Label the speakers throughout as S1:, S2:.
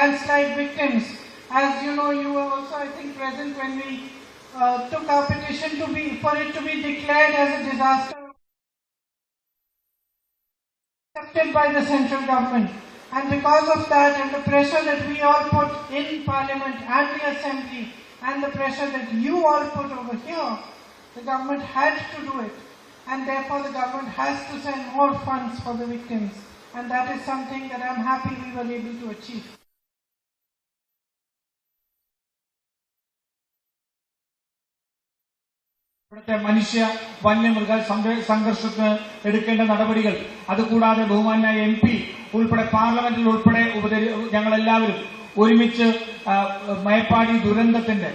S1: landslide victims. As you know, you were also, I think, present when we took our petition for it to be declared as a disaster accepted by the central government. And because of that and the pressure that we all put in Parliament and the Assembly and the pressure that you all put over here, the government had to do it. And therefore the government has to send more funds for the victims. And that is something that I'm happy we were able to achieve.
S2: ഇവിടുത്തെ മനുഷ്യ വന്യമൃഗ സംഘർഷത്തിന് എടുക്കേണ്ട നടപടികൾ, അതുകൂടാതെ ബഹുമാനായ MP ഉൾപ്പെടെ പാർലമെന്റിൽ ഉൾപ്പെടെ ഞങ്ങളെല്ലാവരും ഒരുമിച്ച് മേപ്പാടി ദുരന്തത്തിന്റെ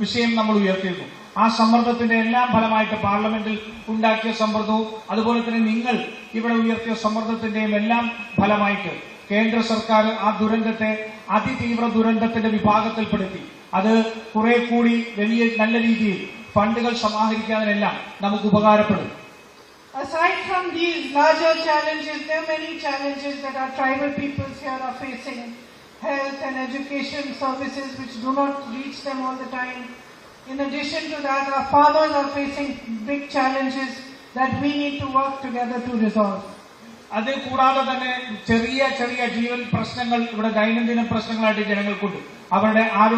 S2: വിഷയം നമ്മൾ ഉയർത്തിയിരുന്നു. ആ സമ്മർദ്ദത്തിന്റെ എല്ലാം ഫലമായിട്ട് പാർലമെന്റിൽ ഉണ്ടാക്കിയ സമ്മർദ്ദവും അതുപോലെ തന്നെ നിങ്ങൾ ഇവിടെ ഉയർത്തിയ സമ്മർദ്ദത്തിന്റെയും എല്ലാം ഫലമായിട്ട് കേന്ദ്ര സർക്കാർ ആ ദുരന്തത്തെ അതിതീവ്ര ദുരന്തത്തിന്റെ വിഭാഗത്തിൽപ്പെടുത്തി. അത് കുറെ കൂടി വലിയ നല്ല രീതിയിൽ ഫണ്ടുകൾ സമാഹരിക്കാനെല്ലാം നമുക്ക് ഉപകാരപ്പെടും.
S1: Aside from these larger challenges, there are many challenges that our tribal peoples here are facing. Health and education services which do not reach them all the time. In addition to that, our farmers are facing big challenges that we need to work together to resolve.
S2: അത് കൂടാതെ തന്നെ ചെറിയ ചെറിയ ജീവൻ പ്രശ്നങ്ങൾ ഇവിടെ ദൈനംദിന പ്രശ്നങ്ങളായിട്ട് ജനങ്ങൾക്കുണ്ട്. അവരുടെ ആരോഗ്യ